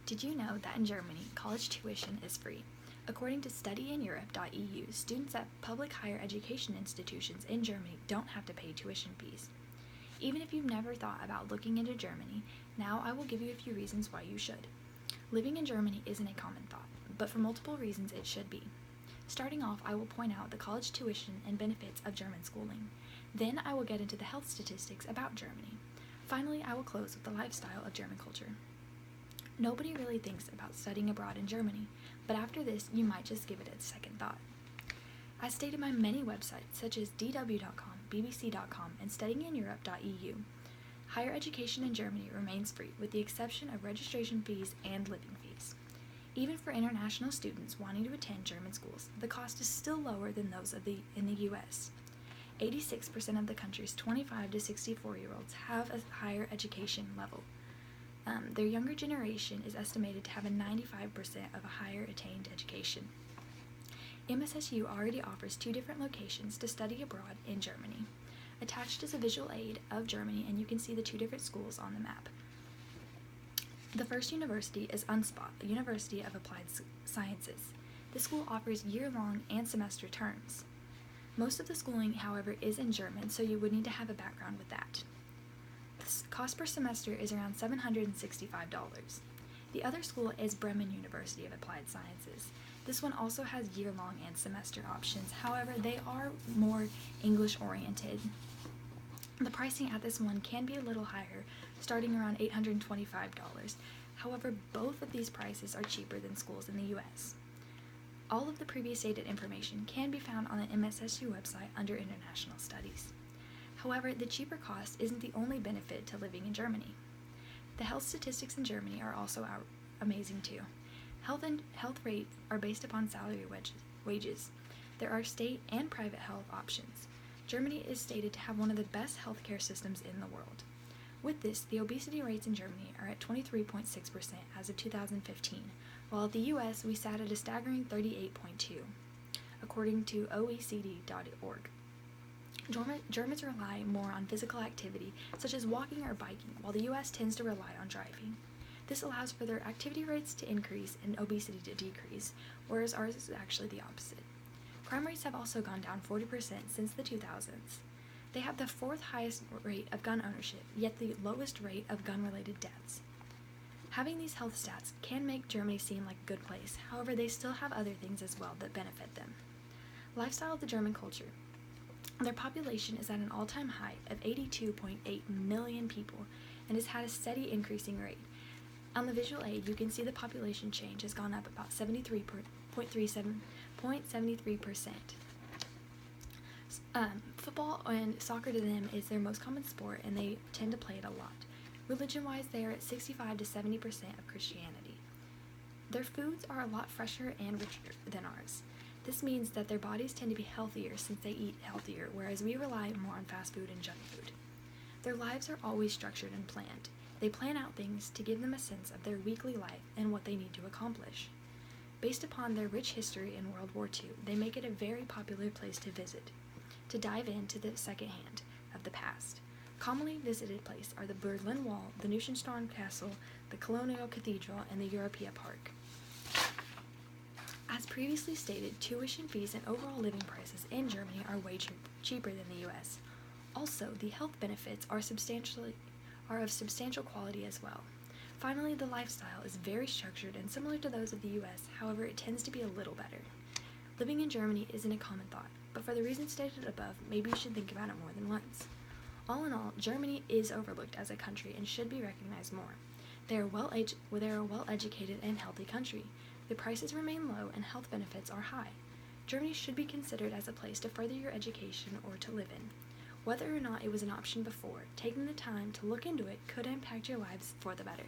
Did you know that in Germany, college tuition is free? According to studyineurope.eu, students at public higher education institutions in Germany don't have to pay tuition fees. Even if you've never thought about looking into Germany, now I will give you a few reasons why you should. Living in Germany isn't a common thought, but for multiple reasons it should be. Starting off, I will point out the college tuition and benefits of German schooling. Then I will get into the health statistics about Germany. Finally, I will close with the lifestyle of German culture. Nobody really thinks about studying abroad in Germany, but after this, you might just give it a second thought. As stated by many websites such as dw.com, bbc.com, and studyineurope.eu, higher education in Germany remains free with the exception of registration fees and living fees. Even for international students wanting to attend German schools, the cost is still lower than those in the US. 86% of the country's 25 to 64-year-olds have a higher education level. Their younger generation is estimated to have a 95% of a higher attained education. MSSU already offers 2 different locations to study abroad in Germany. Attached is a visual aid of Germany, and you can see the 2 different schools on the map. The first university is UNSPA, the University of Applied Sciences. This school offers year-long and semester terms. Most of the schooling, however, is in German, so you would need to have a background with that. The cost per semester is around $765. The other school is Bremen University of Applied Sciences. This one also has year-long and semester options, however, they are more English-oriented. The pricing at this one can be a little higher, starting around $825. However, both of these prices are cheaper than schools in the US. All of the previous stated information can be found on the MSSU website under International Studies. However, the cheaper cost isn't the only benefit to living in Germany. The health statistics in Germany are also amazing too. Health rates are based upon salary wages. There are state and private health options. Germany is stated to have one of the best healthcare systems in the world. With this, the obesity rates in Germany are at 23.6% as of 2015, while at the US we sat at a staggering 38.2%, according to OECD.org. Germans rely more on physical activity, such as walking or biking, while the US tends to rely on driving. This allows for their activity rates to increase and obesity to decrease, whereas ours is actually the opposite. Crime rates have also gone down 40% since the 2000s. They have the 4th highest rate of gun ownership, yet the lowest rate of gun-related deaths. Having these health stats can make Germany seem like a good place, however they still have other things as well that benefit them. Lifestyle of the German culture. Their population is at an all-time high of 82.8 million people and has had a steady increasing rate. On the visual aid, you can see the population change has gone up about 73.73%. Football and soccer to them is their most common sport, and they tend to play it a lot. Religion-wise, they are at 65 to 70% of Christianity. Their foods are a lot fresher and richer than ours. This means that their bodies tend to be healthier since they eat healthier, whereas we rely more on fast food and junk food. Their lives are always structured and planned. They plan out things to give them a sense of their weekly life and what they need to accomplish. Based upon their rich history in World War II, they make it a very popular place to visit, to dive into the secondhand of the past. Commonly visited places are the Berlin Wall, the Neuschwanstein Castle, the Colonial Cathedral, and the Europea Park. As previously stated, tuition fees and overall living prices in Germany are way cheaper than the US. Also, the health benefits are of substantial quality as well. Finally, the lifestyle is very structured and similar to those of the US, however, it tends to be a little better. Living in Germany isn't a common thought, but for the reasons stated above, maybe you should think about it more than once. All in all, Germany is overlooked as a country and should be recognized more. They are a well-educated and healthy country. The prices remain low and health benefits are high. Germany should be considered as a place to further your education or to live in. Whether or not it was an option before, taking the time to look into it could impact your lives for the better.